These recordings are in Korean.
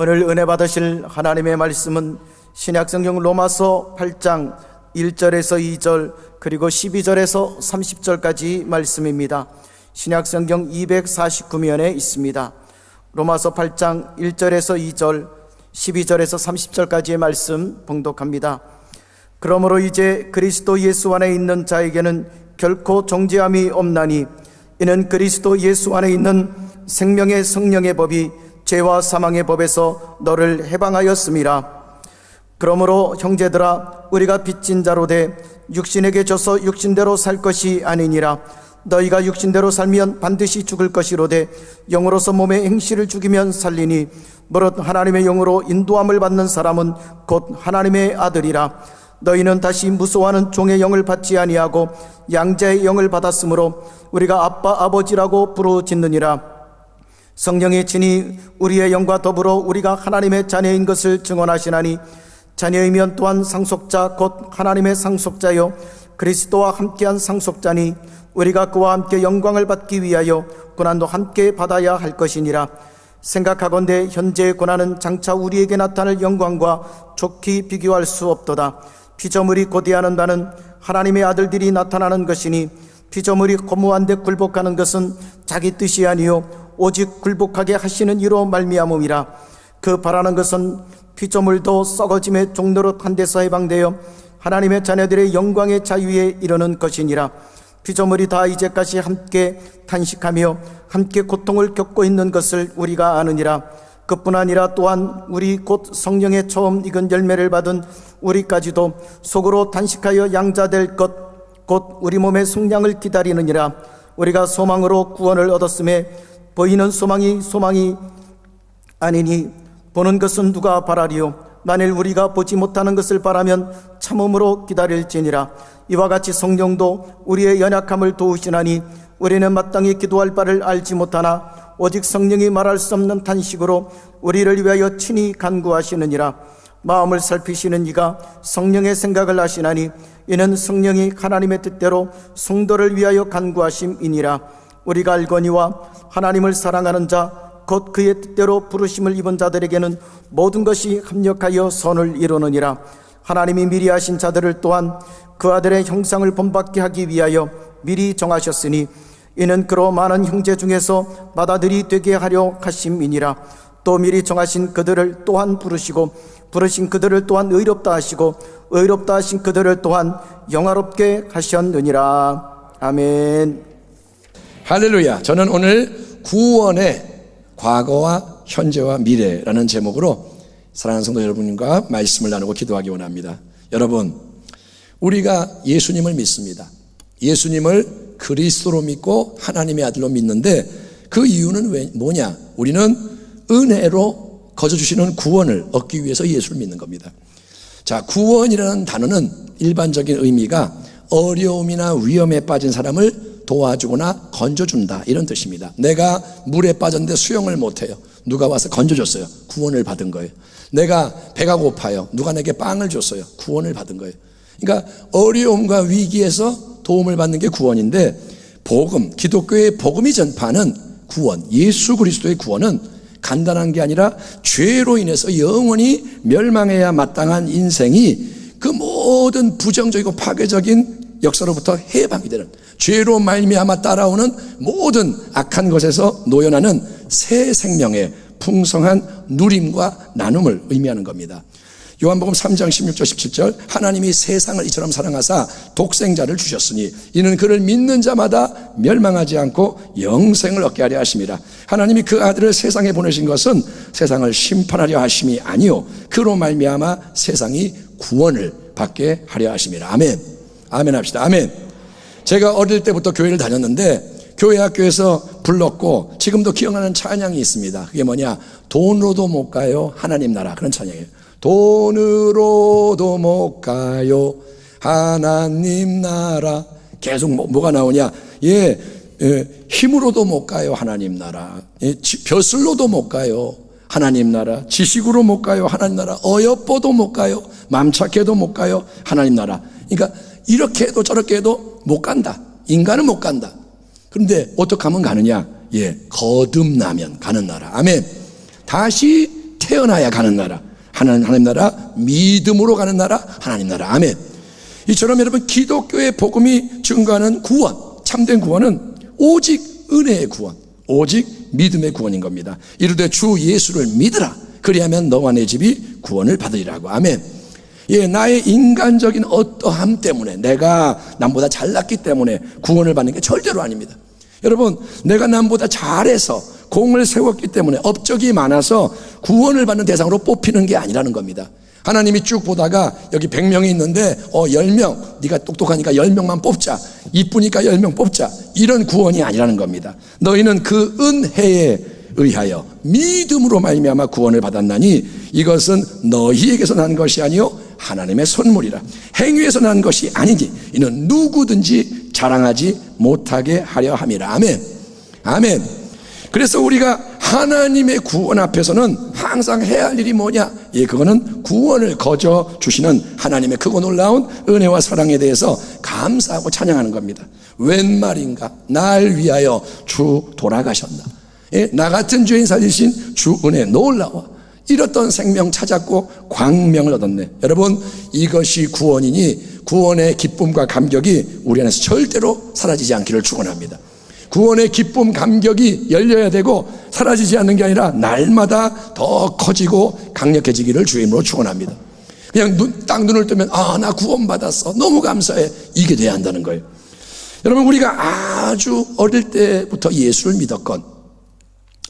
오늘 은혜 받으실 하나님의 말씀은 신약성경 로마서 8장 1절에서 2절 그리고 12절에서 30절까지 말씀입니다. 신약성경 249면에 있습니다. 로마서 8장 1절에서 2절 12절에서 30절까지의 말씀 봉독합니다. 그러므로 이제 그리스도 예수 안에 있는 자에게는 결코 정죄함이 없나니 이는 그리스도 예수 안에 있는 생명의 성령의 법이 죄와 사망의 법에서 너를 해방하였음이라. 그러므로 형제들아, 우리가 빚진 자로 돼 육신에게 져서 육신대로 살 것이 아니니라. 너희가 육신대로 살면 반드시 죽을 것이로되 영으로서 몸의 행실을 죽이면 살리니 무릇 하나님의 영으로 인도함을 받는 사람은 곧 하나님의 아들이라. 너희는 다시 무소하는 종의 영을 받지 아니하고 양자의 영을 받았으므로 우리가 아빠 아버지라고 부르짖느니라. 성령의 친히 우리의 영과 더불어 우리가 하나님의 자녀인 것을 증언하시나니 자녀이면 또한 상속자 곧 하나님의 상속자요 그리스도와 함께한 상속자니 우리가 그와 함께 영광을 받기 위하여 고난도 함께 받아야 할 것이니라. 생각하건대 현재의 고난은 장차 우리에게 나타날 영광과 좋게 비교할 수 없도다. 피조물이 고대하는 바는 하나님의 아들들이 나타나는 것이니 피조물이 허무한 데 굴복하는 것은 자기 뜻이 아니요 오직 굴복하게 하시는 이로 말미암음이라. 그 바라는 것은 피조물도 썩어짐의 종노릇 한 데서 해방되어 하나님의 자녀들의 영광의 자유에 이르는 것이니라. 피조물이 다 이제까지 함께 탄식하며 함께 고통을 겪고 있는 것을 우리가 아느니라. 그뿐 아니라 또한 우리 곧 성령의 처음 익은 열매를 받은 우리까지도 속으로 탄식하여 양자될 것 곧 우리 몸의 속량을 기다리느니라. 우리가 소망으로 구원을 얻었음에 보이는 소망이 아니니 보는 것은 누가 바라리요. 만일 우리가 보지 못하는 것을 바라면 참음으로 기다릴지니라. 이와 같이 성령도 우리의 연약함을 도우시나니 우리는 마땅히 기도할 바를 알지 못하나 오직 성령이 말할 수 없는 탄식으로 우리를 위하여 친히 간구하시느니라. 마음을 살피시는 이가 성령의 생각을 아시나니 이는 성령이 하나님의 뜻대로 성도를 위하여 간구하심이니라. 우리가 알거니와 하나님을 사랑하는 자 곧 그의 뜻대로 부르심을 입은 자들에게는 모든 것이 합력하여 선을 이루느니라. 하나님이 미리 하신 자들을 또한 그 아들의 형상을 본받게 하기 위하여 미리 정하셨으니 이는 그로 많은 형제 중에서 맏아들이 되게 하려 하심이니라. 또 미리 정하신 그들을 또한 부르시고 부르신 그들을 또한 의롭다 하시고 의롭다 하신 그들을 또한 영화롭게 하셨느니라. 아멘. 할렐루야. 저는 오늘 구원의 과거와 현재와 미래라는 제목으로 사랑하는 성도 여러분과 말씀을 나누고 기도하기 원합니다. 여러분, 우리가 예수님을 믿습니다. 예수님을 그리스도로 믿고 하나님의 아들로 믿는데 그 이유는 뭐냐? 우리는 은혜로 거저 주시는 구원을 얻기 위해서 예수를 믿는 겁니다. 자, 구원이라는 단어는 일반적인 의미가 어려움이나 위험에 빠진 사람을 도와주거나 건져준다, 이런 뜻입니다. 내가 물에 빠졌는데 수영을 못해요. 누가 와서 건져줬어요. 구원을 받은 거예요. 내가 배가 고파요. 누가 내게 빵을 줬어요. 구원을 받은 거예요. 그러니까 어려움과 위기에서 도움을 받는 게 구원인데, 복음, 기독교의 복음이 전파하는 구원, 예수 그리스도의 구원은 간단한 게 아니라 죄로 인해서 영원히 멸망해야 마땅한 인생이 그 모든 부정적이고 파괴적인 역사로부터 해방이 되는, 죄로 말미암아 따라오는 모든 악한 것에서 노연하는 새 생명의 풍성한 누림과 나눔을 의미하는 겁니다. 요한복음 3장 16절 17절 하나님이 세상을 이처럼 사랑하사 독생자를 주셨으니 이는 그를 믿는 자마다 멸망하지 않고 영생을 얻게 하려 하심이라. 하나님이 그 아들을 세상에 보내신 것은 세상을 심판하려 하심이 아니요 그로 말미암아 세상이 구원을 받게 하려 하심이라. 아멘. 아멘 합시다. 아멘. 제가 어릴 때부터 교회를 다녔는데 교회 학교에서 불렀고 지금도 기억나는 찬양이 있습니다. 그게 뭐냐? 돈으로도 못 가요 하나님 나라, 그런 찬양이에요. 돈으로도 못 가요 하나님 나라. 계속 뭐가 나오냐? 힘으로도 못 가요 하나님 나라. 벼슬로도 못 가요 하나님 나라. 지식으로 못 가요 하나님 나라. 어여뻐도 못 가요, 맘 착해도 못 가요 하나님 나라. 그러니까 이렇게 해도 저렇게 해도 못 간다. 인간은 못 간다. 그런데 어떻게 하면 가느냐? 거듭나면 가는 나라. 아멘. 다시 태어나야 가는 나라, 하나님 나라, 믿음으로 가는 나라, 하나님 나라. 아멘. 이처럼 여러분, 기독교의 복음이 증거하는 구원, 참된 구원은 오직 은혜의 구원, 오직 믿음의 구원인 겁니다. 이르되 주 예수를 믿으라, 그리하면 너와 내 집이 구원을 받으리라고. 아멘. 예, 나의 인간적인 어떠함 때문에, 내가 남보다 잘났기 때문에 구원을 받는 게 절대로 아닙니다. 여러분, 내가 남보다 잘해서 공을 세웠기 때문에, 업적이 많아서 구원을 받는 대상으로 뽑히는 게 아니라는 겁니다. 하나님이 쭉 보다가 여기 100명이 있는데 10명, 네가 똑똑하니까 10명만 뽑자, 이쁘니까 10명 뽑자, 이런 구원이 아니라는 겁니다. 너희는 그 은혜에 의하여 믿음으로 말미암아 구원을 받았나니 이것은 너희에게서 난 것이 아니요 하나님의 선물이라. 행위에서 난 것이 아니니 이는 누구든지 자랑하지 못하게 하려 함이라. 아멘. 아멘. 그래서 우리가 하나님의 구원 앞에서는 항상 해야 할 일이 뭐냐? 예, 그거는 구원을 거저 주시는 하나님의 크고 놀라운 은혜와 사랑에 대해서 감사하고 찬양하는 겁니다. 웬 말인가? 날 위하여 주 돌아가셨나? 예, 나 같은 죄인 살리신 주 은혜 놀라워. 잃었던 생명 찾았고 광명을 얻었네. 여러분, 이것이 구원이니 구원의 기쁨과 감격이 우리 안에서 절대로 사라지지 않기를 축원합니다. 구원의 기쁨, 감격이 열려야 되고 사라지지 않는 게 아니라 날마다 더 커지고 강력해지기를 주의 이름으로 축원합니다. 그냥 딱 눈을 뜨면 나 구원받았어, 너무 감사해, 이게 돼야 한다는 거예요. 여러분, 우리가 아주 어릴 때부터 예수를 믿었건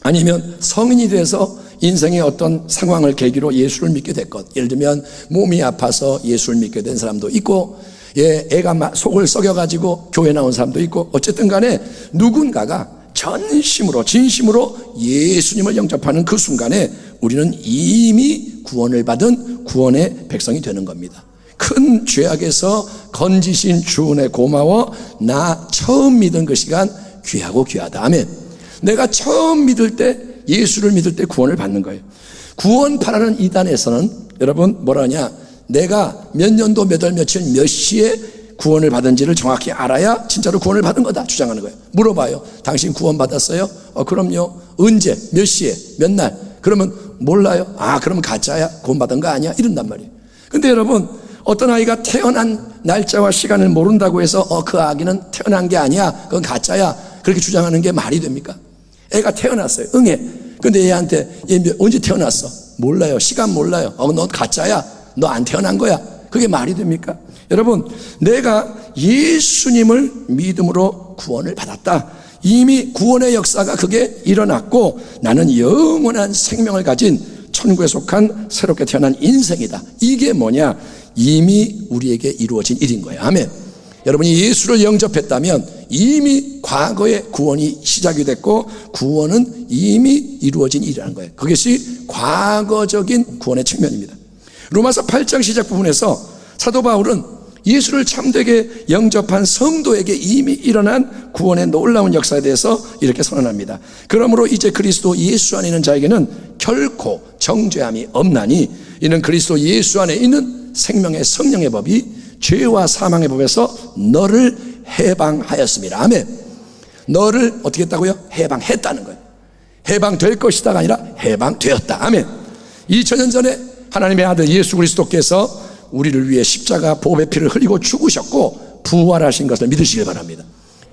아니면 성인이 돼서 인생의 어떤 상황을 계기로 예수를 믿게 됐건, 예를 들면 몸이 아파서 예수를 믿게 된 사람도 있고, 예, 애가 속을 썩여가지고 교회 나온 사람도 있고, 어쨌든 간에 누군가가 전심으로 진심으로 예수님을 영접하는 그 순간에 우리는 이미 구원을 받은 구원의 백성이 되는 겁니다. 큰 죄악에서 건지신 주 은혜 고마워. 나 처음 믿은 그 시간 귀하고 귀하다. 아멘. 내가 처음 믿을 때, 예수를 믿을 때 구원을 받는 거예요. 구원파라는 이단에서는 여러분 뭐라 하냐, 내가 몇 년도 몇 월 며칠 몇 시에 구원을 받은지를 정확히 알아야 진짜로 구원을 받은 거다 주장하는 거예요. 물어봐요. 당신 구원 받았어요? 그럼요. 언제? 몇 시에? 몇 날? 그러면 몰라요. 그러면 가짜야. 구원 받은 거 아니야? 이런단 말이에요. 근데 여러분, 어떤 아이가 태어난 날짜와 시간을 모른다고 해서 그 아기는 태어난 게 아니야, 그건 가짜야, 그렇게 주장하는 게 말이 됩니까? 애가 태어났어요. 응애. 근데 얘한테 얘 언제 태어났어? 몰라요. 시간 몰라요. 너 가짜야. 너 안 태어난 거야. 그게 말이 됩니까? 여러분, 내가 예수님을 믿음으로 구원을 받았다. 이미 구원의 역사가 그게 일어났고 나는 영원한 생명을 가진 천국에 속한 새롭게 태어난 인생이다. 이게 뭐냐? 이미 우리에게 이루어진 일인 거예요. 아멘. 여러분이 예수를 영접했다면 이미 과거에 구원이 시작이 됐고 구원은 이미 이루어진 일이라는 거예요. 그것이 과거적인 구원의 측면입니다. 로마서 8장 시작 부분에서 사도 바울은 예수를 참되게 영접한 성도에게 이미 일어난 구원의 놀라운 역사에 대해서 이렇게 선언합니다. 그러므로 이제 그리스도 예수 안에 있는 자에게는 결코 정죄함이 없나니 이는 그리스도 예수 안에 있는 생명의 성령의 법이 죄와 사망의 법에서 너를 해방하였습니다. 아멘. 너를 어떻게 했다고요? 해방했다는 거예요. 해방될 것이다가 아니라 해방되었다. 아멘. 2000년 전에 하나님의 아들 예수 그리스도께서 우리를 위해 십자가 보배 피를 흘리고 죽으셨고 부활하신 것을 믿으시길 바랍니다.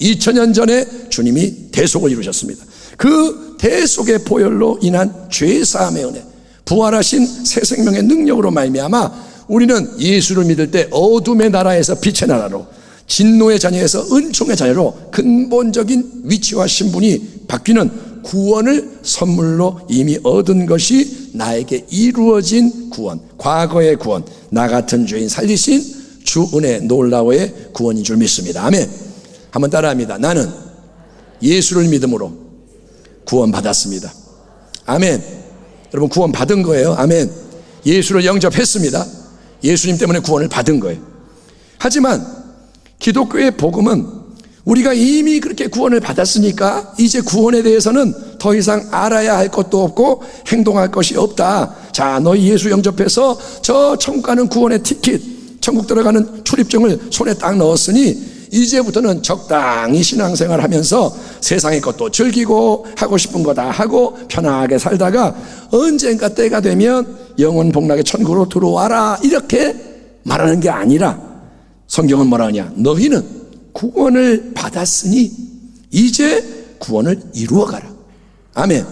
2000년 전에 주님이 대속을 이루셨습니다. 그 대속의 보혈로 인한 죄사함의 은혜, 부활하신 새 생명의 능력으로 말미암아 우리는 예수를 믿을 때 어둠의 나라에서 빛의 나라로, 진노의 자녀에서 은총의 자녀로 근본적인 위치와 신분이 바뀌는 구원을 선물로 이미 얻은 것이 나에게 이루어진 구원, 과거의 구원, 나 같은 죄인 살리신 주 은혜 놀라워의 구원인 줄 믿습니다. 아멘. 한번 따라합니다. 나는 예수를 믿음으로 구원 받았습니다. 아멘. 여러분, 구원 받은 거예요. 아멘. 예수를 영접했습니다. 예수님 때문에 구원을 받은 거예요. 하지만 기독교의 복음은 우리가 이미 그렇게 구원을 받았으니까 이제 구원에 대해서는 더 이상 알아야 할 것도 없고 행동할 것이 없다. 자, 너희 예수 영접해서 저 천국 가는 구원의 티켓, 천국 들어가는 출입증을 손에 딱 넣었으니 이제부터는 적당히 신앙생활 하면서 세상의 것도 즐기고 하고 싶은 거 다 하고 편하게 살다가 언젠가 때가 되면 영원 복락의 천국으로 들어와라, 이렇게 말하는 게 아니라 성경은 뭐라 하냐? 너희는 구원을 받았으니 이제 구원을 이루어가라. 아멘.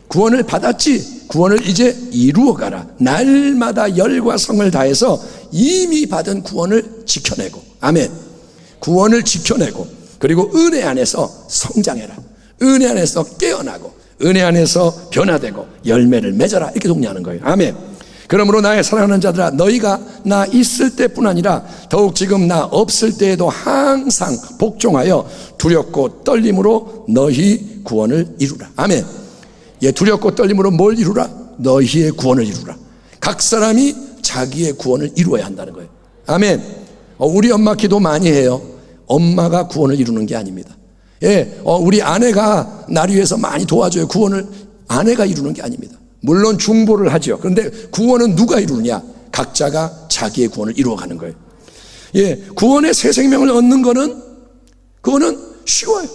구원을 받았지, 구원을 이제 이루어가라. 날마다 열과 성을 다해서 이미 받은 구원을 지켜내고, 아멘. 구원을 지켜내고, 그리고 은혜 안에서 성장해라. 은혜 안에서 깨어나고, 은혜 안에서 변화되고 열매를 맺어라, 이렇게 독려하는 거예요. 아멘. 그러므로 나의 사랑하는 자들아, 너희가 나 있을 때뿐 아니라 더욱 지금 나 없을 때에도 항상 복종하여 두렵고 떨림으로 너희 구원을 이루라. 아멘. 예, 두렵고 떨림으로 뭘 이루라? 너희의 구원을 이루라. 각 사람이 자기의 구원을 이루어야 한다는 거예요. 아멘. 우리 엄마 기도 많이 해요. 엄마가 구원을 이루는 게 아닙니다. 예, 우리 아내가 나를 위해서 많이 도와줘요. 구원을 아내가 이루는 게 아닙니다. 물론 중보를 하죠. 그런데 구원은 누가 이루느냐? 각자가 자기의 구원을 이루어가는 거예요. 예, 구원의 새 생명을 얻는 거는, 그거는 쉬워요.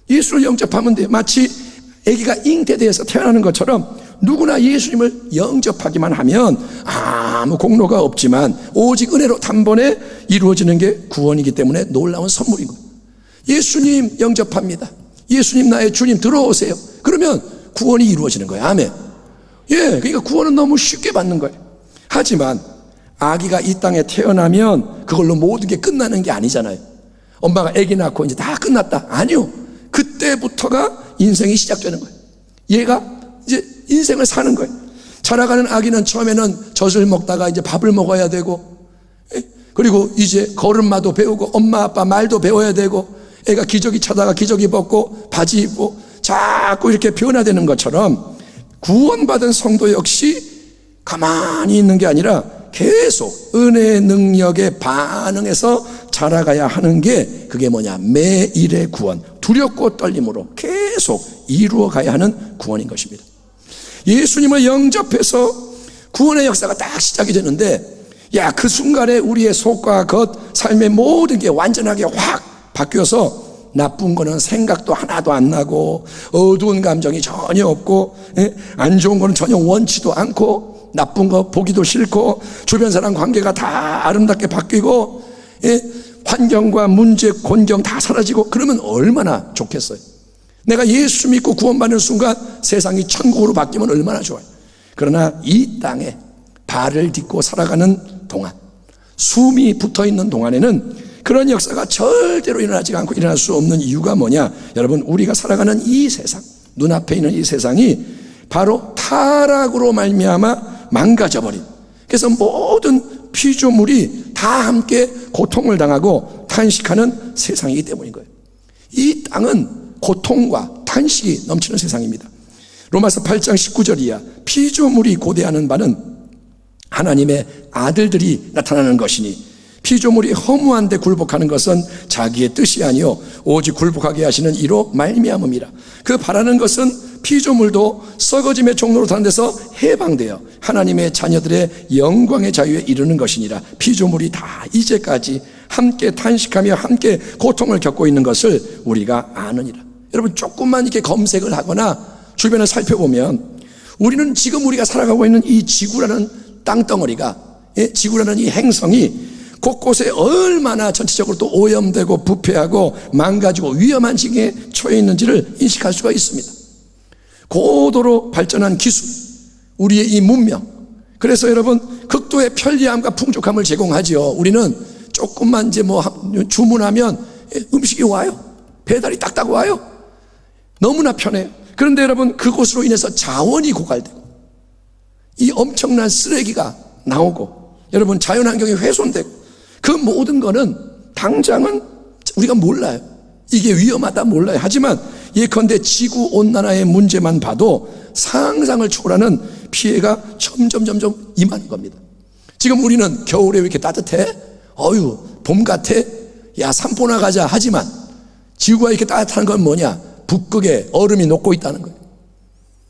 예수를 영접하면 돼요. 마치 아기가 잉태되어서 태어나는 것처럼 누구나 예수님을 영접하기만 하면 아무 공로가 없지만 오직 은혜로 단번에 이루어지는 게 구원이기 때문에 놀라운 선물인 거예요. 예수님 영접합니다. 예수님 나의 주님 들어오세요. 그러면 구원이 이루어지는 거예요. 아멘. 예, 그러니까 구원은 너무 쉽게 받는 거예요. 하지만 아기가 이 땅에 태어나면 그걸로 모든 게 끝나는 게 아니잖아요. 엄마가 아기 낳고 이제 다 끝났다. 아니요. 그때부터가 인생이 시작되는 거예요. 얘가 이제 인생을 사는 거예요. 자라가는 아기는 처음에는 젖을 먹다가 이제 밥을 먹어야 되고, 그리고 이제 걸음마도 배우고 엄마 아빠 말도 배워야 되고, 애가 기저귀 차다가 기저귀 벗고 바지 입고 자꾸 이렇게 변화되는 것처럼 구원받은 성도 역시 가만히 있는 게 아니라 계속 은혜의 능력에 반응해서 자라가야 하는 게, 그게 뭐냐? 매일의 구원, 두렵고 떨림으로 계속 이루어가야 하는 구원인 것입니다. 예수님을 영접해서 구원의 역사가 딱 시작이 되는데, 야, 그 순간에 우리의 속과 겉, 삶의 모든 게 완전하게 확 바뀌어서 나쁜 거는 생각도 하나도 안 나고, 어두운 감정이 전혀 없고, 안 좋은 거는 전혀 원치도 않고, 나쁜 거 보기도 싫고, 주변 사람 관계가 다 아름답게 바뀌고, 환경과 문제, 곤경 다 사라지고, 그러면 얼마나 좋겠어요. 내가 예수 믿고 구원받는 순간 세상이 천국으로 바뀌면 얼마나 좋아요. 그러나 이 땅에 발을 딛고 살아가는 동안, 숨이 붙어있는 동안에는 그런 역사가 절대로 일어나지 않고 일어날 수 없는 이유가 뭐냐? 여러분, 우리가 살아가는 이 세상, 눈앞에 있는 이 세상이 바로 타락으로 말미암아 망가져버린, 그래서 모든 피조물이 다 함께 고통을 당하고 탄식하는 세상이기 때문인 거예요. 이 땅은 고통과 탄식이 넘치는 세상입니다. 로마서 8장 19절이야. 피조물이 고대하는 바는 하나님의 아들들이 나타나는 것이니 피조물이 허무한 데 굴복하는 것은 자기의 뜻이 아니요 오직 굴복하게 하시는 이로 말미암음이라. 그 바라는 것은 피조물도 썩어짐의 종로로 타는 데서 해방되어 하나님의 자녀들의 영광의 자유에 이르는 것이니라. 피조물이 다 이제까지 함께 탄식하며 함께 고통을 겪고 있는 것을 우리가 아느니라. 여러분, 조금만 이렇게 검색을 하거나 주변을 살펴보면 우리는 지금 우리가 살아가고 있는 이 지구라는 땅덩어리가, 지구라는 이 행성이 곳곳에 얼마나 전체적으로 또 오염되고 부패하고 망가지고 위험한 지경에 처해 있는지를 인식할 수가 있습니다. 고도로 발전한 기술, 우리의 이 문명, 그래서 여러분 극도의 편리함과 풍족함을 제공하지요. 우리는 조금만 이제 뭐 주문하면 음식이 와요. 배달이 딱딱 와요. 너무나 편해요. 그런데 여러분, 그곳으로 인해서 자원이 고갈되고 이 엄청난 쓰레기가 나오고, 여러분 자연환경이 훼손되고, 그 모든 거는 당장은 우리가 몰라요. 이게 위험하다 몰라요. 하지만 예컨대 지구온난화의 문제만 봐도 상상을 초월하는 피해가 점점 임하는 겁니다. 지금 우리는 겨울에 왜 이렇게 따뜻해? 어휴, 봄 같아? 야, 산보나 가자. 하지만 지구가 이렇게 따뜻한 건 뭐냐? 북극에 얼음이 녹고 있다는 거예요.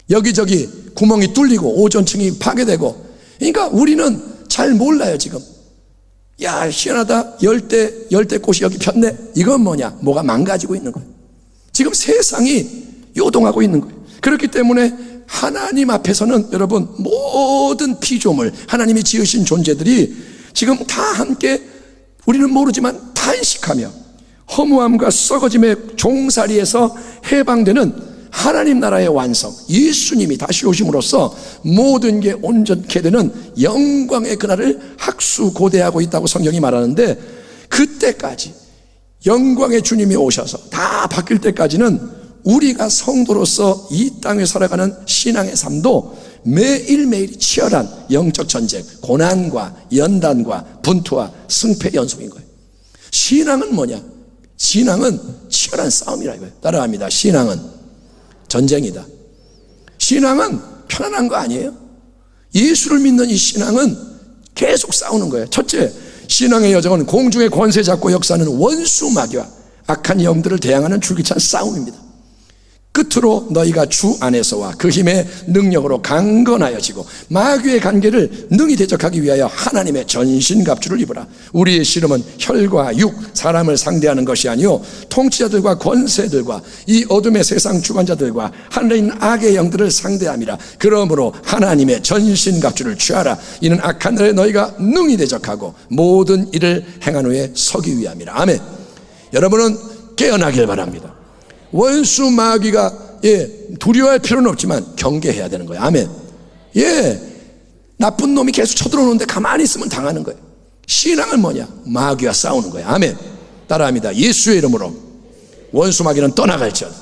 여기저기 구멍이 뚫리고 오존층이 파괴되고, 그러니까 우리는 잘 몰라요. 지금 야, 희한하다. 열대꽃이 여기 폈네. 이건 뭐냐? 뭐가 망가지고 있는 거예요. 지금 세상이 요동하고 있는 거예요. 그렇기 때문에 하나님 앞에서는 여러분, 모든 피조물, 하나님이 지으신 존재들이 지금 다 함께 우리는 모르지만 탄식하며 허무함과 썩어짐의 종살이에서 해방되는 하나님 나라의 완성, 예수님이 다시 오심으로써 모든 게 온전케 되는 영광의 그날을 학수고대하고 있다고 성경이 말하는데, 그때까지 영광의 주님이 오셔서 다 바뀔 때까지는 우리가 성도로서 이 땅에 살아가는 신앙의 삶도 매일매일 치열한 영적 전쟁, 고난과 연단과 분투와 승패 연속인 거예요. 신앙은 뭐냐? 신앙은 치열한 싸움이라 이거예요. 따라합니다. 신앙은 전쟁이다. 신앙은 편안한 거 아니에요. 예수를 믿는 이 신앙은 계속 싸우는 거예요. 첫째, 신앙의 여정은 공중의 권세 잡고 역사하는 원수 마귀와 악한 영들을 대항하는 줄기찬 싸움입니다. 끝으로 너희가 주 안에서와 그 힘의 능력으로 강건하여지고 마귀의 관계를 능히 대적하기 위하여 하나님의 전신갑주를 입으라. 우리의 씨름은 혈과 육, 사람을 상대하는 것이 아니요 통치자들과 권세들과 이 어둠의 세상 주관자들과 하늘에 있는 악의 영들을 상대함이라. 그러므로 하나님의 전신갑주를 취하라. 이는 악한 날에 너희가 능히 대적하고 모든 일을 행한 후에 서기 위함이라. 아멘. 여러분은 깨어나길 바랍니다. 원수 마귀가 두려워할 필요는 없지만 경계해야 되는 거예요. 아멘. 나쁜 놈이 계속 쳐들어오는데 가만히 있으면 당하는 거예요. 신앙은 뭐냐? 마귀와 싸우는 거예요. 아멘. 따라합니다. 예수의 이름으로 원수 마귀는 떠나갈지어다.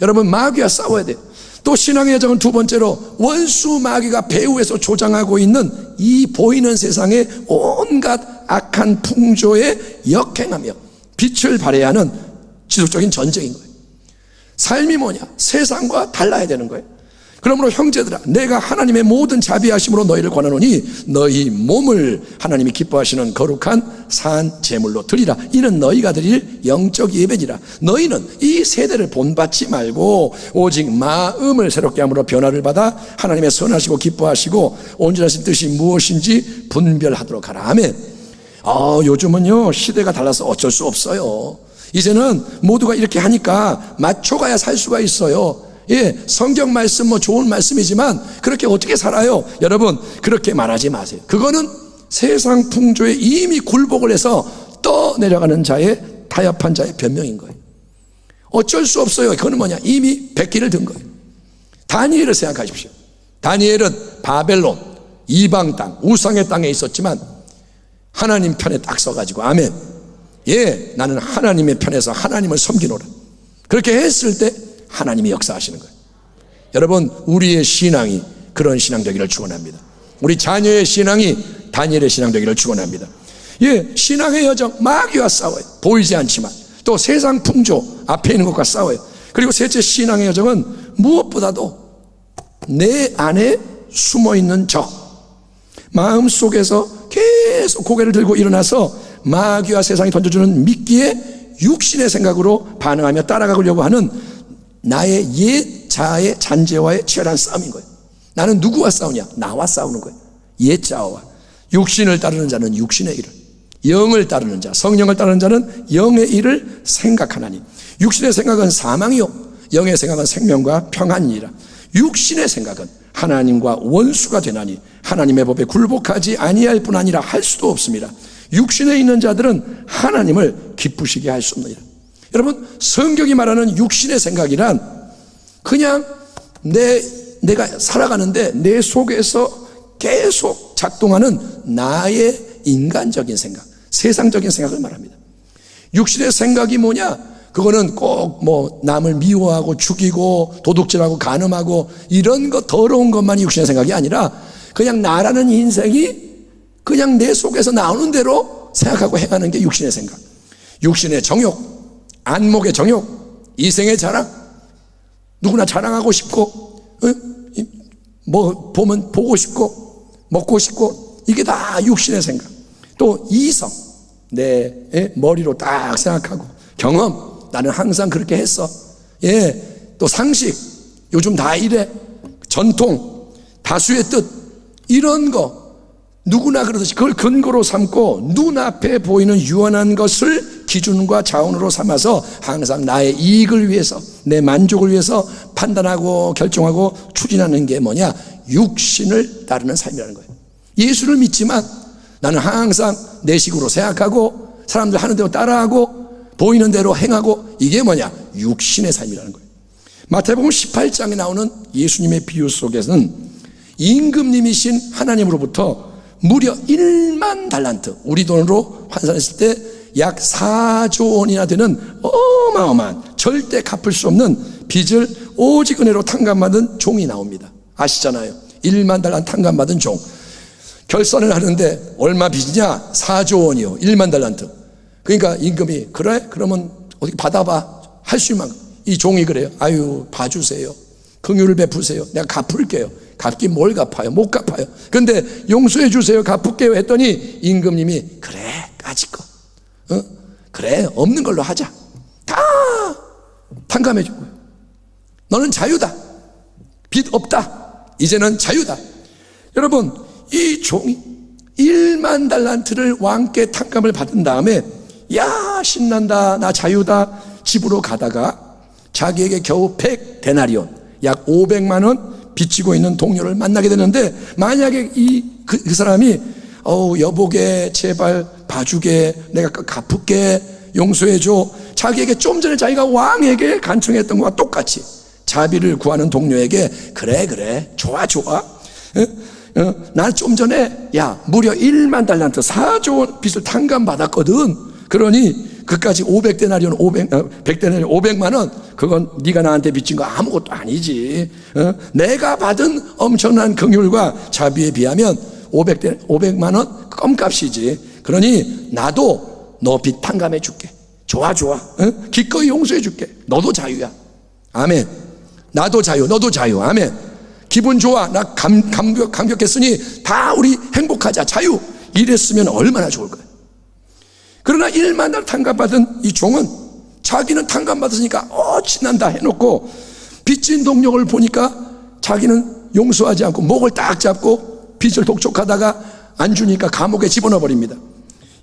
여러분, 마귀와 싸워야 돼요. 또 신앙의 여정은 두 번째로 원수 마귀가 배후에서 조장하고 있는 이 보이는 세상의 온갖 악한 풍조에 역행하며 빛을 발해야 하는 지속적인 전쟁인 거예요. 삶이 뭐냐? 세상과 달라야 되는 거예요. 그러므로 형제들아, 내가 하나님의 모든 자비하심으로 너희를 권하노니 너희 몸을 하나님이 기뻐하시는 거룩한 산 제물로 드리라. 이는 너희가 드릴 영적 예배니라. 너희는 이 세대를 본받지 말고 오직 마음을 새롭게 함으로 변화를 받아 하나님의 선하시고 기뻐하시고 온전하신 뜻이 무엇인지 분별하도록 하라. 아멘. 요즘은요 시대가 달라서 어쩔 수 없어요. 이제는 모두가 이렇게 하니까 맞춰가야 살 수가 있어요. 성경 말씀 좋은 말씀이지만 그렇게 어떻게 살아요? 여러분, 그렇게 말하지 마세요. 그거는 세상 풍조에 이미 굴복을 해서 떠내려가는 자의 타협한 자의 변명인 거예요. 어쩔 수 없어요. 그거는 뭐냐? 이미 백기를 든 거예요. 다니엘을 생각하십시오. 다니엘은 바벨론, 이방 땅, 우상의 땅에 있었지만 하나님 편에 딱 서가지고 아멘. 나는 하나님의 편에서 하나님을 섬기노라. 그렇게 했을 때 하나님이 역사하시는 거예요. 여러분, 우리의 신앙이 그런 신앙 되기를 축원합니다. 우리 자녀의 신앙이 다니엘의 신앙 되기를 축원합니다. 신앙의 여정, 마귀와 싸워요. 보이지 않지만. 또 세상 풍조 앞에 있는 것과 싸워요. 그리고 셋째, 신앙의 여정은 무엇보다도 내 안에 숨어있는 적, 마음속에서 계속 고개를 들고 일어나서 마귀와 세상이 던져주는 미끼에 육신의 생각으로 반응하며 따라가려고 하는 나의 옛 자아의 잔재와의 치열한 싸움인 거예요. 나는 누구와 싸우냐? 나와 싸우는 거예요. 옛 자아와. 육신을 따르는 자는 육신의 일을, 영을 따르는 자, 성령을 따르는 자는 영의 일을 생각하나니. 육신의 생각은 사망이요 영의 생각은 생명과 평안이니라. 육신의 생각은 하나님과 원수가 되나니 하나님의 법에 굴복하지 아니할 뿐 아니라 할 수도 없습니다. 육신에 있는 자들은 하나님을 기쁘시게 할 수 없느니라. 여러분, 성경이 말하는 육신의 생각이란 그냥 내가 살아가는데 내 속에서 계속 작동하는 나의 인간적인 생각, 세상적인 생각을 말합니다. 육신의 생각이 뭐냐? 그거는 꼭 남을 미워하고 죽이고 도둑질하고 간음하고 이런 거 더러운 것만이 육신의 생각이 아니라 그냥 나라는 인생이 그냥 내 속에서 나오는 대로 생각하고 행하는 게 육신의 생각. 육신의 정욕, 안목의 정욕, 이생의 자랑, 누구나 자랑하고 싶고, 보면 보고 싶고, 먹고 싶고, 이게 다 육신의 생각. 또 이성, 내 머리로 딱 생각하고, 경험, 나는 항상 그렇게 했어. 또 상식, 요즘 다 이래. 전통, 다수의 뜻, 이런 거 누구나 그러듯이 그걸 근거로 삼고 눈앞에 보이는 유한한 것을 기준과 자원으로 삼아서 항상 나의 이익을 위해서, 내 만족을 위해서 판단하고 결정하고 추진하는 게 뭐냐? 육신을 따르는 삶이라는 거예요. 예수를 믿지만 나는 항상 내 식으로 생각하고 사람들 하는 대로 따라하고 보이는 대로 행하고, 이게 뭐냐? 육신의 삶이라는 거예요. 마태복음 18장에 나오는 예수님의 비유 속에서는 임금님이신 하나님으로부터 무려 1만 달란트, 우리 돈으로 환산했을 때 약 4조 원이나 되는 어마어마한 절대 갚을 수 없는 빚을 오직 은혜로 탕감받은 종이 나옵니다. 아시잖아요. 1만 달란트 탕감받은 종. 결산을 하는데 얼마 빚이냐? 4조 원이요. 1만 달란트. 그러니까 임금이, 그래? 그러면 어떻게 받아봐. 할 수 있는 만큼. 이 종이 그래요. 아유, 봐주세요. 긍휼을 베푸세요. 내가 갚을게요. 갚긴 뭘 갚아요? 못 갚아요. 근데 용서해 주세요. 갚을게요. 했더니 임금님이, 그래, 까짓 거. 그래, 없는 걸로 하자. 다 탕감해 주고요. 너는 자유다. 빚 없다. 이제는 자유다. 여러분, 이 종이 1만 달란트를 왕께 탕감을 받은 다음에, 야, 신난다. 나 자유다. 집으로 가다가 자기에게 겨우 100데나리온, 약 500만 원 빚지고 있는 동료를 만나게 되는데, 만약에 그 사람이 여보게, 제발 봐주게, 내가 갚을게, 용서해줘, 자기에게 좀 전에 자기가 왕에게 간청했던 것과 똑같이 자비를 구하는 동료에게, 그래, 좋아, 난 좀 전에 무려 1만 달란트 4조 원 빚을 탕감받았거든. 그러니 그까지 500데나리온 100데나리온 500만 원, 그건 네가 나한테 빚진 거 아무것도 아니지. 내가 받은 엄청난 긍휼과 자비에 비하면 500만 원 껌값이지. 그러니 나도 너 빚 탕감해 줄게. 좋아. 기꺼이 용서해 줄게. 너도 자유야. 아멘. 나도 자유, 너도 자유. 아멘. 기분 좋아. 나 감격했으니 다 우리 행복하자. 자유. 이랬으면 얼마나 좋을까요? 그러나 1만 달 탕감받은 이 종은 자기는 탕감받았으니까 신난다 해놓고, 빚진 동력을 보니까 자기는 용서하지 않고 목을 딱 잡고 빚을 독촉하다가 안 주니까 감옥에 집어넣어버립니다.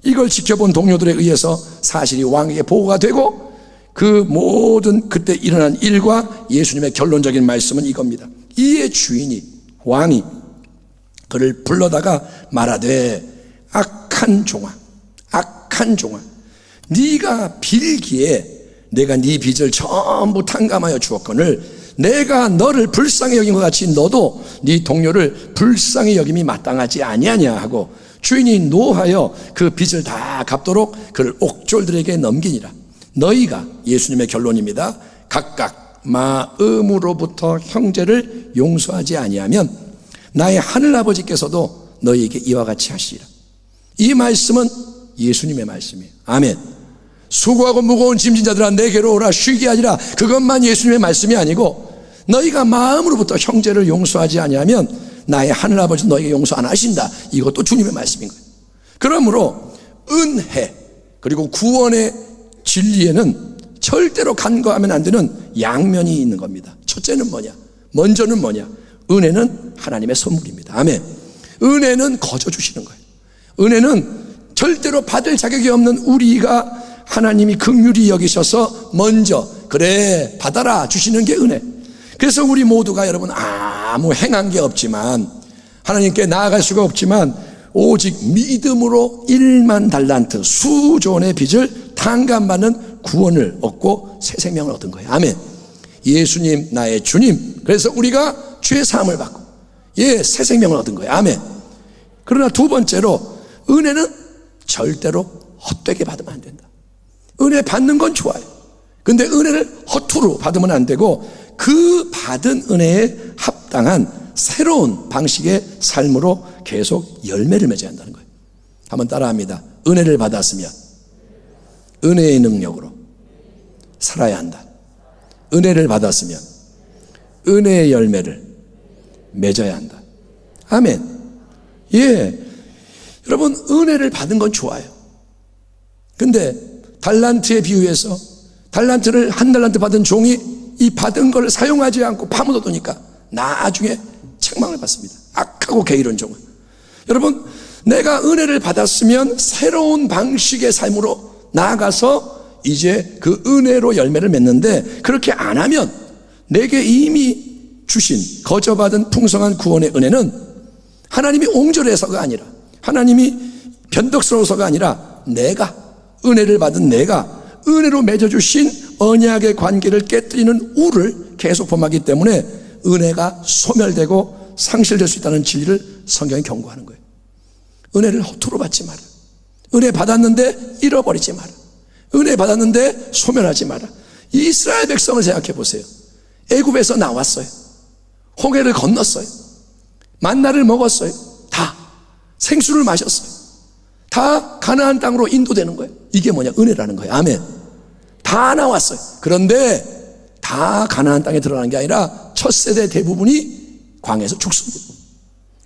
이걸 지켜본 동료들에 의해서 사실이 왕에게 보고가 되고, 그 모든 그때 일어난 일과 예수님의 결론적인 말씀은 이겁니다. 이의 주인이, 왕이 그를 불러다가 말하되, 악한 종아, 네가 빌기에 내가 네 빚을 전부 탕감하여 주었거늘 내가 너를 불쌍히 여긴 것 같이 너도 네 동료를 불쌍히 여김이 마땅하지 아니하냐 하고, 주인이 노하여 그 빚을 다 갚도록 그를 옥졸들에게 넘기니라. 너희가, 예수님의 결론입니다, 각각 마음으로부터 형제를 용서하지 아니하면 나의 하늘아버지께서도 너희에게 이와 같이 하시리라. 이 말씀은 예수님의 말씀이에요. 아멘. 수고하고 무거운 짐진 자들아 내게로 오라, 쉬게 하리라. 그것만 예수님의 말씀이 아니고, 너희가 마음으로부터 형제를 용서하지 아니하면 나의 하늘아버지 너희에게 용서 안 하신다. 이것도 주님의 말씀인 거예요. 그러므로 은혜 그리고 구원의 진리에는 절대로 간과하면 안 되는 양면이 있는 겁니다. 첫째는 뭐냐? 먼저는 뭐냐? 은혜는 하나님의 선물입니다. 아멘. 은혜는 거저 주시는 거예요. 은혜는 절대로 받을 자격이 없는 우리가 하나님이 긍휼히 여기셔서 먼저 그래 받아라 주시는 게 은혜. 그래서 우리 모두가 여러분 아무 행한 게 없지만, 하나님께 나아갈 수가 없지만, 오직 믿음으로 1만 달란트 수조 원의 빚을 탕감받는 구원을 얻고 새 생명을 얻은 거예요. 아멘. 예수님 나의 주님. 그래서 우리가 죄 사함을 받고 새 생명을 얻은 거예요. 아멘. 그러나 두 번째로, 은혜는 절대로 헛되게 받으면 안 된다. 은혜 받는 건 좋아요. 근데 은혜를 허투루 받으면 안 되고, 그 받은 은혜에 합당한 새로운 방식의 삶으로 계속 열매를 맺어야 한다는 거예요. 한번 따라합니다. 은혜를 받았으면 은혜의 능력으로 살아야 한다. 은혜를 받았으면 은혜의 열매를 맺어야 한다. 아멘. 여러분, 은혜를 받은 건 좋아요. 근데 달란트에 비유해서 달란트를 한 달란트 받은 종이 이 받은 걸 사용하지 않고 파묻어두니까 나중에 책망을 받습니다. 악하고 게으른 종은. 여러분, 내가 은혜를 받았으면 새로운 방식의 삶으로 나아가서 이제 그 은혜로 열매를 맺는데, 그렇게 안 하면 내게 이미 주신 거저받은 풍성한 구원의 은혜는 하나님이 옹졸해서가 아니라, 하나님이 변덕스러워서가 아니라, 내가 은혜를 받은 내가 은혜로 맺어주신 언약의 관계를 깨뜨리는 우를 계속 범하기 때문에 은혜가 소멸되고 상실될 수 있다는 진리를 성경이 경고하는 거예요. 은혜를 허투루 받지 마라. 은혜 받았는데 잃어버리지 마라. 은혜 받았는데 소멸하지 마라. 이스라엘 백성을 생각해 보세요. 애굽에서 나왔어요. 홍해를 건넜어요. 만나를 먹었어요. 다 생수를 마셨어요. 다 가나안 땅으로 인도되는 거예요. 이게 뭐냐? 은혜라는 거예요. 아멘. 다 나왔어요. 그런데 다 가나안 땅에 들어가는 게 아니라 첫 세대 대부분이 광야에서 죽습니다.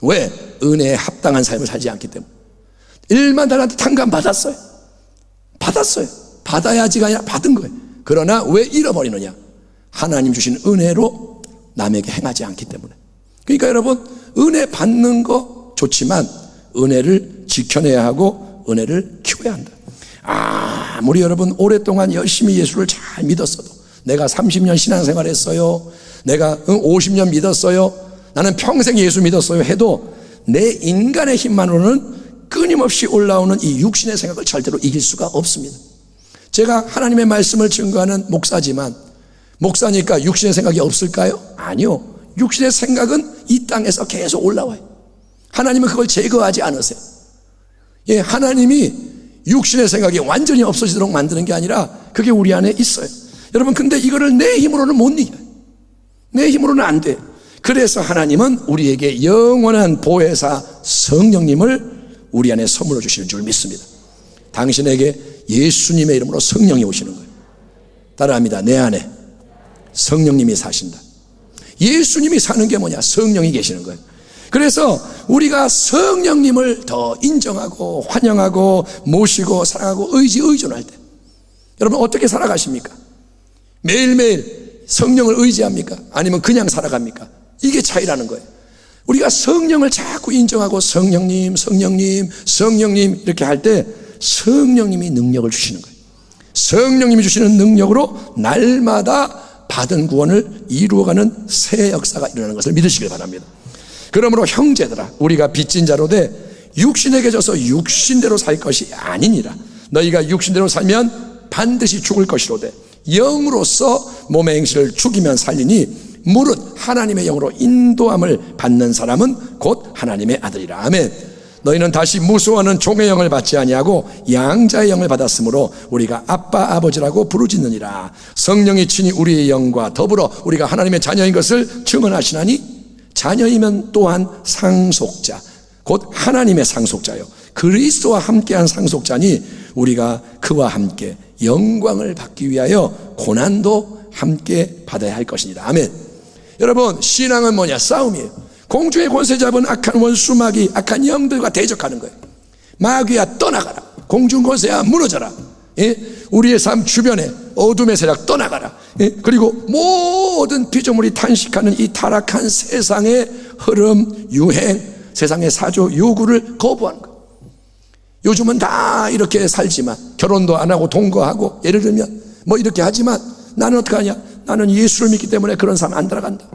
왜? 은혜에 합당한 삶을 살지 않기 때문에. 일만 달란트 탕감 받았어요. 받아야지가 아니라 받은 거예요. 그러나 왜 잃어버리느냐? 하나님 주신 은혜로 남에게 행하지 않기 때문에. 그러니까 여러분, 은혜 받는 거 좋지만 은혜를 지켜내야 하고 은혜를 키워야 한다. 아무리 여러분 오랫동안 열심히 예수를 잘 믿었어도, 내가 30년 신앙생활 했어요, 내가 50년 믿었어요, 나는 평생 예수 믿었어요 해도 내 인간의 힘만으로는 끊임없이 올라오는 이 육신의 생각을 절대로 이길 수가 없습니다. 제가 하나님의 말씀을 증거하는 목사지만, 목사니까 육신의 생각이 없을까요? 아니요. 육신의 생각은 이 땅에서 계속 올라와요. 하나님은 그걸 제거하지 않으세요. 예, 하나님이 육신의 생각이 완전히 없어지도록 만드는 게 아니라 그게 우리 안에 있어요. 여러분, 근데 이거를 내 힘으로는 못 이겨요. 내 힘으로는 안 돼요. 그래서 하나님은 우리에게 영원한 보혜사 성령님을 우리 안에 선물로 주시는 줄 믿습니다. 당신에게 예수님의 이름으로 성령이 오시는 거예요. 따라합니다. 내 안에 성령님이 사신다. 예수님이 사는 게 뭐냐? 성령이 계시는 거예요. 그래서 우리가 성령님을 더 인정하고 환영하고 모시고 사랑하고 의존할 때, 여러분 어떻게 살아가십니까? 매일매일 성령을 의지합니까? 아니면 그냥 살아갑니까? 이게 차이라는 거예요. 우리가 성령을 자꾸 인정하고 성령님 이렇게 할 때 성령님이 능력을 주시는 거예요. 성령님이 주시는 능력으로 날마다 받은 구원을 이루어가는 새 역사가 일어나는 것을 믿으시길 바랍니다. 그러므로 형제들아, 우리가 빚진 자로 돼 육신에게 져서 육신대로 살 것이 아니니라. 너희가 육신대로 살면 반드시 죽을 것이로되 영으로서 몸의 행실을 죽이면 살리니 무릇 하나님의 영으로 인도함을 받는 사람은 곧 하나님의 아들이라. 아멘. 너희는 다시 무수하는 종의 영을 받지 아니하고 양자의 영을 받았으므로 우리가 아빠 아버지라고 부르짖느니라. 성령이 친히 우리의 영과 더불어 우리가 하나님의 자녀인 것을 증언하시나니, 자녀이면 또한 상속자, 곧 하나님의 상속자요 그리스도와 함께한 상속자니 우리가 그와 함께 영광을 받기 위하여 고난도 함께 받아야 할 것이니라. 아멘. 여러분, 신앙은 뭐냐? 싸움이에요. 공중의 권세 잡은 악한 원수 마귀, 악한 영들과 대적하는 거예요. 마귀야 떠나가라. 공중 권세야 무너져라. 예? 우리의 삶 주변에 어둠의 세력 떠나가라. 예? 그리고 모든 피조물이 탄식하는 이 타락한 세상의 흐름, 유행, 세상의 사조, 요구를 거부하는 거예요. 요즘은 다 이렇게 살지만, 결혼도 안 하고 동거하고, 예를 들면 뭐 이렇게 하지만 나는 어떻게 하냐? 나는 예수를 믿기 때문에 그런 삶 안 들어간다.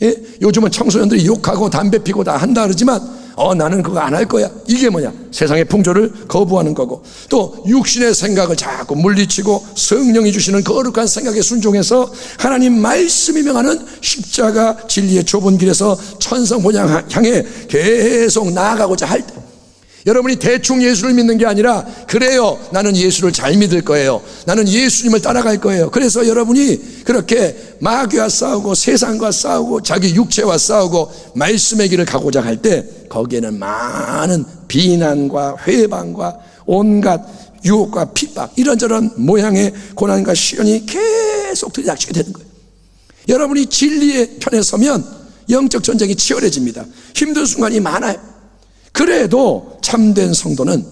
예? 요즘은 청소년들이 욕하고 담배 피고 다 한다 그러지만 나는 그거 안 할 거야. 이게 뭐냐? 세상의 풍조를 거부하는 거고, 또 육신의 생각을 자꾸 물리치고 성령이 주시는 거룩한 생각에 순종해서 하나님 말씀이 명하는 십자가 진리의 좁은 길에서 천성 본향 향해 계속 나아가고자 할 때, 여러분이 대충 예수를 믿는 게 아니라, 그래요, 나는 예수를 잘 믿을 거예요, 나는 예수님을 따라갈 거예요, 그래서 여러분이 그렇게 마귀와 싸우고 세상과 싸우고 자기 육체와 싸우고 말씀의 길을 가고자 할 때, 거기에는 많은 비난과 회방과 온갖 유혹과 핍박, 이런저런 모양의 고난과 시련이 계속 들이닥치게 되는 거예요. 여러분이 진리의 편에 서면 영적 전쟁이 치열해집니다. 힘든 순간이 많아요. 그래도 참된 성도는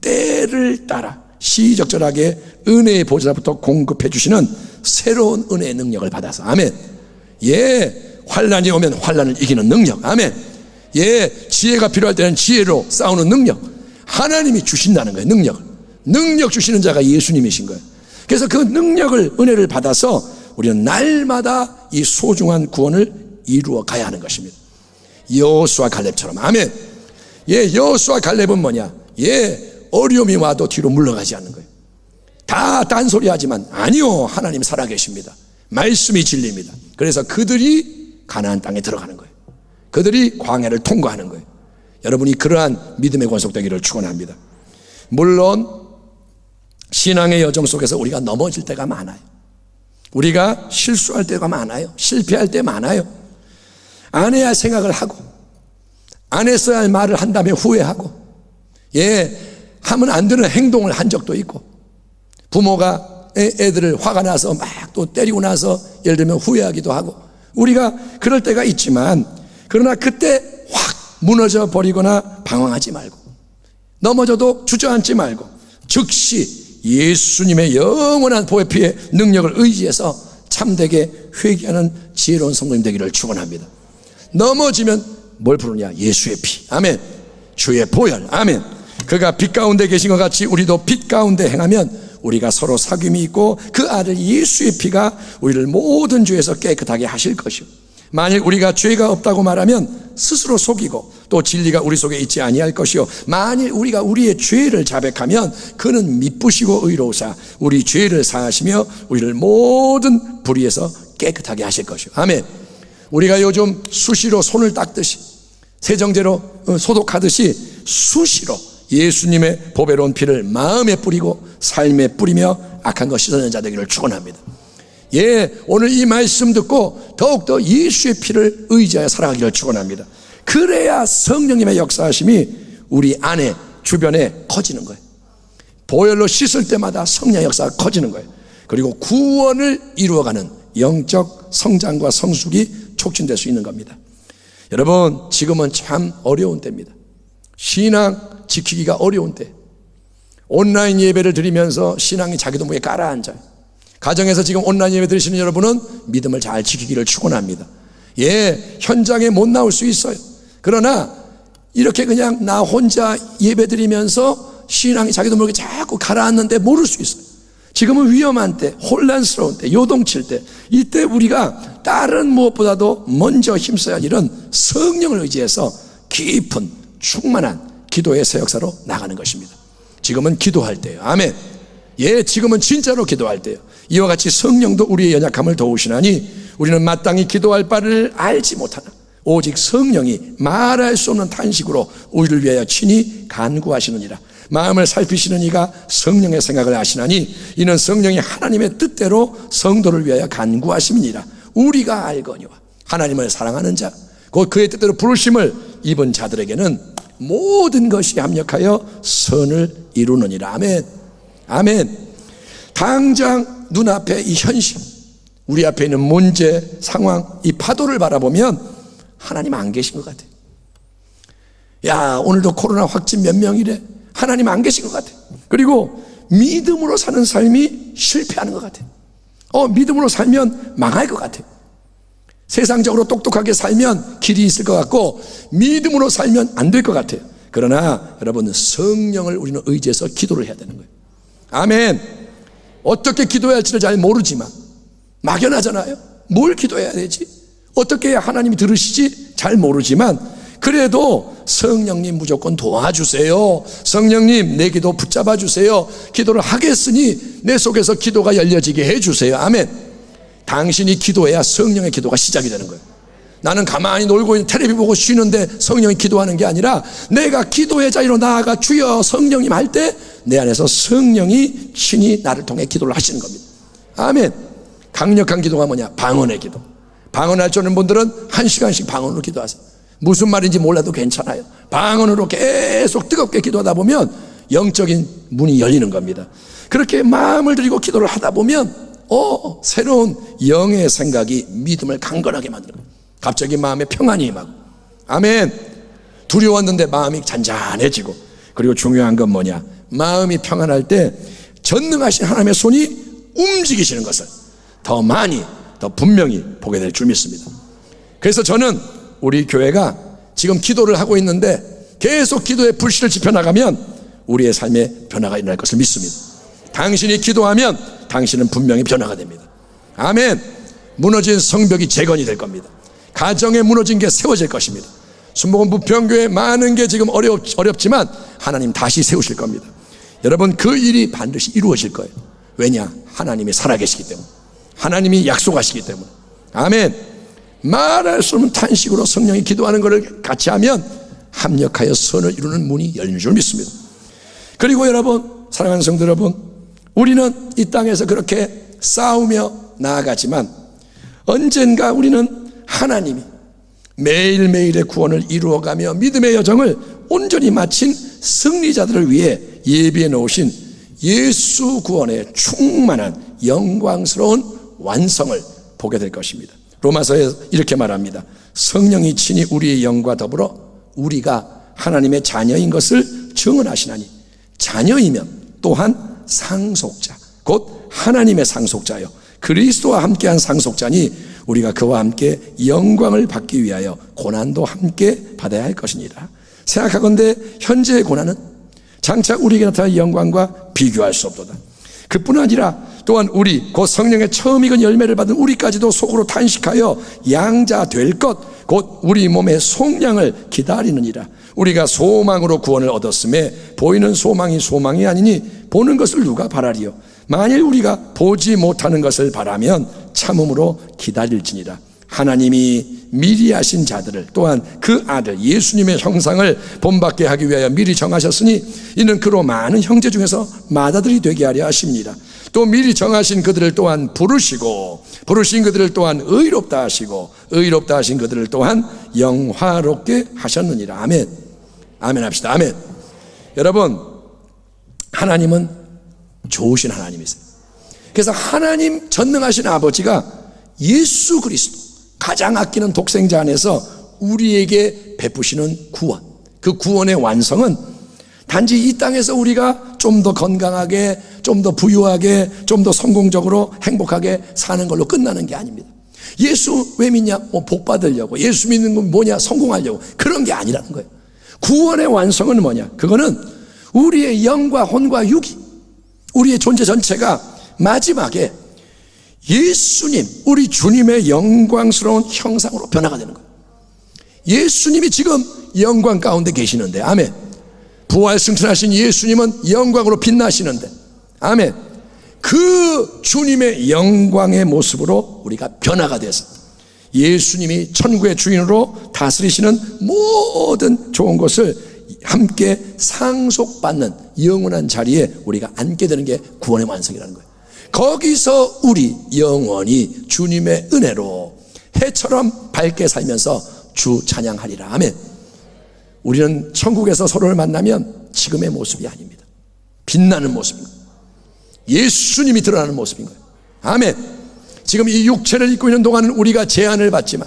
때를 따라 시적절하게 은혜의 보좌로부터 공급해 주시는 새로운 은혜의 능력을 받아서, 아멘. 예, 환란이 오면 환란을 이기는 능력, 아멘. 지혜가 필요할 때는 지혜로 싸우는 능력, 하나님이 주신다는 거예요. 능력 주시는 자가 예수님이신 거예요. 그래서 그 능력을, 은혜를 받아서 우리는 날마다 이 소중한 구원을 이루어 가야 하는 것입니다. 여호수아 갈렙처럼. 아멘. 여호수아 갈렙은 뭐냐? 어려움이 와도 뒤로 물러가지 않는 거예요. 다 딴소리 하지만 아니요, 하나님 살아계십니다. 말씀이 진리입니다. 그래서 그들이 가나안 땅에 들어가는 거예요. 그들이 광야를 통과하는 거예요. 여러분이 그러한 믿음의 권속되기를 축원합니다. 물론 신앙의 여정 속에서 우리가 넘어질 때가 많아요. 우리가 실수할 때가 많아요. 실패할 때 많아요. 안 해야 할 생각을 하고, 안 했어야 할 말을 한 다음에 후회하고, 하면 안 되는 행동을 한 적도 있고, 부모가 애들을 화가 나서 막 또 때리고 나서 예를 들면 후회하기도 하고, 우리가 그럴 때가 있지만, 그러나 그때 확 무너져 버리거나 방황하지 말고, 넘어져도 주저앉지 말고, 즉시 예수님의 영원한 보혈 피의 능력을 의지해서 참되게 회개하는 지혜로운 성도님 되기를 축원합니다. 넘어지면 뭘 부르냐? 예수의 피. 아멘. 주의 보혈. 아멘. 그가 빛 가운데 계신 것 같이 우리도 빛 가운데 행하면 우리가 서로 사귐이 있고 그 아들 예수의 피가 우리를 모든 죄에서 깨끗하게 하실 것이요, 만일 우리가 죄가 없다고 말하면 스스로 속이고 또 진리가 우리 속에 있지 아니할 것이요, 만일 우리가 우리의 죄를 자백하면 그는 미쁘시고 의로우사 우리 죄를 사하시며 우리를 모든 불의에서 깨끗하게 하실 것이요. 아멘. 우리가 요즘 수시로 손을 닦듯이, 세정제로 소독하듯이 수시로 예수님의 보배로운 피를 마음에 뿌리고 삶에 뿌리며 악한 것 씻어내는 자 되기를 축원합니다. 오늘 이 말씀 듣고 더욱더 예수의 피를 의지하여 살아가기를 축원합니다. 그래야 성령님의 역사하심이 우리 안에 주변에 커지는 거예요. 보혈로 씻을 때마다 성령의 역사가 커지는 거예요. 그리고 구원을 이루어가는 영적 성장과 성숙이 촉진될 수 있는 겁니다. 여러분, 지금은 참 어려운 때입니다. 신앙 지키기가 어려운 때, 온라인 예배를 드리면서 신앙이 자기도 모르게 가라앉아요. 가정에서 지금 온라인 예배 드리시는 여러분은 믿음을 잘 지키기를 축원합니다. 현장에 못 나올 수 있어요. 그러나 이렇게 그냥 나 혼자 예배 드리면서 신앙이 자기도 모르게 자꾸 가라앉는데 모를 수 있어요. 지금은 위험한 때, 혼란스러운 때, 요동칠 때, 이때 우리가 다른 무엇보다도 먼저 힘써야 할 일은 성령을 의지해서 깊은 충만한 기도의 새 역사로 나가는 것입니다. 지금은 기도할 때예요. 아멘. 지금은 진짜로 기도할 때예요. 이와 같이 성령도 우리의 연약함을 도우시나니 우리는 마땅히 기도할 바를 알지 못하나 오직 성령이 말할 수 없는 탄식으로 우리를 위하여 친히 간구하시느니라. 마음을 살피시는 이가 성령의 생각을 아시나니 이는 성령이 하나님의 뜻대로 성도를 위하여 간구하심이니라. 우리가 알거니와 하나님을 사랑하는 자, 곧 그의 뜻대로 부르심을 입은 자들에게는 모든 것이 합력하여 선을 이루느니라. 아멘. 아멘. 당장 눈앞에 이 현실, 우리 앞에 있는 문제, 상황, 이 파도를 바라보면 하나님 안 계신 것 같아요. 야, 오늘도 코로나 확진 몇 명이래. 하나님 안 계신 것 같아요. 그리고 믿음으로 사는 삶이 실패하는 것 같아요. 믿음으로 살면 망할 것 같아요. 세상적으로 똑똑하게 살면 길이 있을 것 같고 믿음으로 살면 안 될 것 같아요. 그러나 여러분, 성령을 우리는 의지해서 기도를 해야 되는 거예요. 아멘. 어떻게 기도해야 할지를 잘 모르지만, 막연하잖아요. 뭘 기도해야 되지? 어떻게 해야 하나님이 들으시지? 잘 모르지만 그래도 성령님 무조건 도와주세요. 성령님 내 기도 붙잡아 주세요. 기도를 하겠으니 내 속에서 기도가 열려지게 해주세요. 아멘. 당신이 기도해야 성령의 기도가 시작이 되는 거예요. 나는 가만히 놀고 있는 텔레비 보고 쉬는데 성령이 기도하는 게 아니라 내가 기도의 자리로 나아가 주여 성령님 할 때 내 안에서 성령이 친히 나를 통해 기도를 하시는 겁니다. 아멘. 강력한 기도가 뭐냐? 방언의 기도. 방언할 줄 아는 분들은 1시간씩 방언으로 기도하세요. 무슨 말인지 몰라도 괜찮아요. 방언으로 계속 뜨겁게 기도하다 보면 영적인 문이 열리는 겁니다. 그렇게 마음을 들이고 기도를 하다 보면 새로운 영의 생각이 믿음을 강건하게 만드는 거예요. 갑자기 마음에 평안이 임하고, 아멘. 두려웠는데 마음이 잔잔해지고, 그리고 중요한 건 뭐냐? 마음이 평안할 때 전능하신 하나님의 손이 움직이시는 것을 더 많이, 더 분명히 보게 될 줄 믿습니다. 그래서 저는 우리 교회가 지금 기도를 하고 있는데 계속 기도에 불씨를 지펴나가면 우리의 삶에 변화가 일어날 것을 믿습니다. 당신이 기도하면 당신은 분명히 변화가 됩니다. 아멘. 무너진 성벽이 재건이 될 겁니다. 가정에 무너진 게 세워질 것입니다. 순복음 부평교회 많은 게 지금 어렵지만 하나님 다시 세우실 겁니다. 여러분, 그 일이 반드시 이루어질 거예요. 왜냐? 하나님이 살아계시기 때문에, 하나님이 약속하시기 때문에. 아멘. 말할 수 없는 탄식으로 성령이 기도하는 것을 같이 하면 합력하여 선을 이루는 문이 열린 줄 믿습니다. 그리고 여러분, 사랑하는 성도 여러분, 우리는 이 땅에서 그렇게 싸우며 나아가지만 언젠가 우리는 하나님이 매일매일의 구원을 이루어가며 믿음의 여정을 온전히 마친 승리자들을 위해 예비해 놓으신 예수 구원의 충만한 영광스러운 완성을 보게 될 것입니다. 로마서에 이렇게 말합니다. 성령이 친히 우리의 영과 더불어 우리가 하나님의 자녀인 것을 증언하시나니 자녀이면 또한 상속자, 곧 하나님의 상속자요 그리스도와 함께한 상속자니 우리가 그와 함께 영광을 받기 위하여 고난도 함께 받아야 할 것이니라. 생각하건대 현재의 고난은 장차 우리에게 나타날 영광과 비교할 수 없도다. 그뿐 아니라 또한 우리 곧 성령의 처음 익은 열매를 받은 우리까지도 속으로 탄식하여 양자 될 것 곧 우리 몸의 속량을 기다리느니라. 우리가 소망으로 구원을 얻었음에 보이는 소망이 소망이 아니니 보는 것을 누가 바라리요. 만일 우리가 보지 못하는 것을 바라면 참음으로 기다릴지니라. 하나님이 미리 하신 자들을 또한 그 아들 예수님의 형상을 본받게 하기 위하여 미리 정하셨으니 이는 그로 많은 형제 중에서 맏아들이 되게 하려 하십니다. 또 미리 정하신 그들을 또한 부르신 그들을 또한 의롭다 하시고 의롭다 하신 그들을 또한 영화롭게 하셨느니라. 아멘. 아멘 합시다. 아멘. 여러분, 하나님은 좋으신 하나님이세요. 그래서 하나님 전능하신 아버지가 예수 그리스도 가장 아끼는 독생자 안에서 우리에게 베푸시는 구원, 그 구원의 완성은 단지 이 땅에서 우리가 좀 더 건강하게, 좀 더 부유하게, 좀 더 성공적으로 행복하게 사는 걸로 끝나는 게 아닙니다. 예수 왜 믿냐? 복 받으려고. 예수 믿는 건 뭐냐? 성공하려고. 그런 게 아니라는 거예요. 구원의 완성은 뭐냐? 그거는 우리의 영과 혼과 육이, 우리의 존재 전체가 마지막에 예수님, 우리 주님의 영광스러운 형상으로 변화가 되는 거예요. 예수님이 지금 영광 가운데 계시는데, 아멘. 부활 승천하신 예수님은 영광으로 빛나시는데, 아멘. 그 주님의 영광의 모습으로 우리가 변화가 돼서 예수님이 천국의 주인으로 다스리시는 모든 좋은 것을 함께 상속받는 영원한 자리에 우리가 앉게 되는 게 구원의 완성이라는 거예요. 거기서 우리 영원히 주님의 은혜로 해처럼 밝게 살면서 주 찬양하리라. 아멘. 우리는 천국에서 서로를 만나면 지금의 모습이 아닙니다. 빛나는 모습입니다. 예수님이 드러나는 모습인 거예요. 아멘. 지금 이 육체를 입고 있는 동안은 우리가 제한을 받지만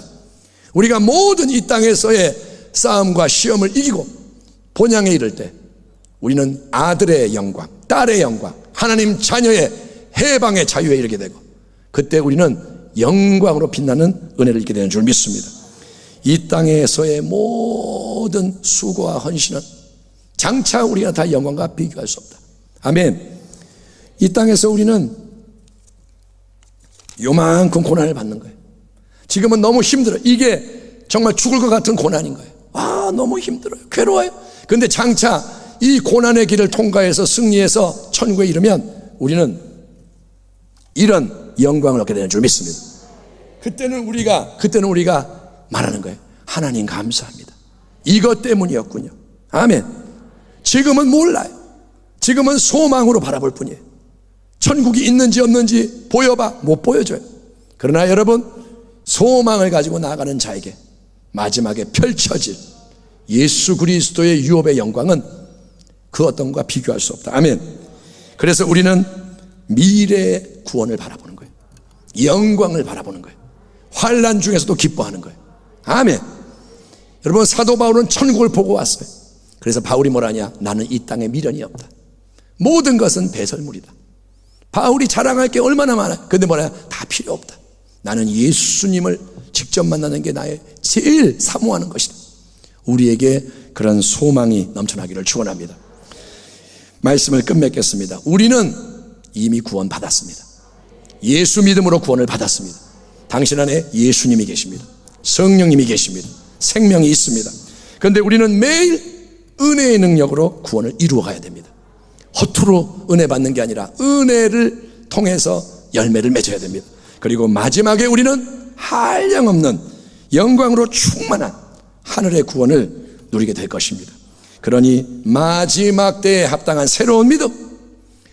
우리가 모든 이 땅에서의 싸움과 시험을 이기고 본향에 이를 때 우리는 아들의 영광, 딸의 영광, 하나님 자녀의 해방의 자유에 이르게 되고 그때 우리는 영광으로 빛나는 은혜를 입게 되는 줄 믿습니다. 이 땅에서의 모든 수고와 헌신은 장차 우리가 다 영광과 비교할 수 없다. 아멘. 이 땅에서 우리는 요만큼 고난을 받는 거예요. 지금은 너무 힘들어요. 이게 정말 죽을 것 같은 고난인 거예요. 너무 힘들어요. 괴로워요. 그런데 장차 이 고난의 길을 통과해서 승리해서 천국에 이르면 우리는 이런 영광을 얻게 되는 줄 믿습니다. 그때는 우리가 말하는 거예요. 하나님 감사합니다. 이것 때문이었군요. 아멘. 지금은 몰라요. 지금은 소망으로 바라볼 뿐이에요. 천국이 있는지 없는지 보여봐 못 보여줘요. 그러나 여러분, 소망을 가지고 나아가는 자에게 마지막에 펼쳐질 예수 그리스도의 유업의 영광은 그 어떤 것과 비교할 수 없다. 아멘. 그래서 우리는 미래의 구원을 바라보는 거예요. 영광을 바라보는 거예요. 환난 중에서도 기뻐하는 거예요. 아멘. 여러분, 사도 바울은 천국을 보고 왔어요. 그래서 바울이 뭐라냐? 나는 이 땅에 미련이 없다. 모든 것은 배설물이다. 바울이 자랑할 게 얼마나 많아요. 근데 뭐냐? 다 필요 없다. 나는 예수님을 직접 만나는 게 나의 제일 사모하는 것이다. 우리에게 그런 소망이 넘쳐나기를 축원합니다. 말씀을 끝맺겠습니다. 우리는 이미 구원 받았습니다. 예수 믿음으로 구원을 받았습니다. 당신 안에 예수님이 계십니다. 성령님이 계십니다. 생명이 있습니다. 그런데 우리는 매일 은혜의 능력으로 구원을 이루어 가야 됩니다. 허투루 은혜 받는 게 아니라 은혜를 통해서 열매를 맺어야 됩니다. 그리고 마지막에 우리는 한량없는 영광으로 충만한 하늘의 구원을 누리게 될 것입니다. 그러니 마지막 때에 합당한 새로운 믿음,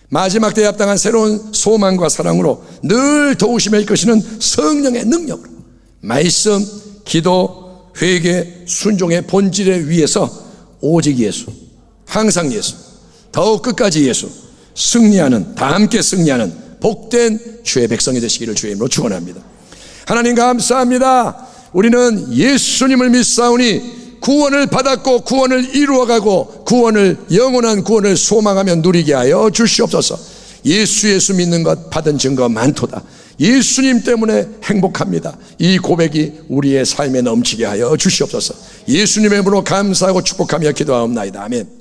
마지막 때에 합당한 새로운 소망과 사랑으로 늘 도우심에 이끄시는 성령의 능력으로 말씀, 기도, 회개, 순종의 본질에 위해서 오직 예수, 항상 예수, 더욱 끝까지 예수, 승리하는, 다 함께 승리하는 복된 주의 백성이 되시기를 주의 이름으로 축원합니다. 하나님 감사합니다. 우리는 예수님을 믿사오니 구원을 받았고 구원을 이루어가고 구원을, 영원한 구원을 소망하며 누리게 하여 주시옵소서. 예수 믿는 것 받은 증거 많도다. 예수님 때문에 행복합니다. 이 고백이 우리의 삶에 넘치게 하여 주시옵소서. 예수님의 이름으로 감사하고 축복하며 기도하옵나이다. 아멘.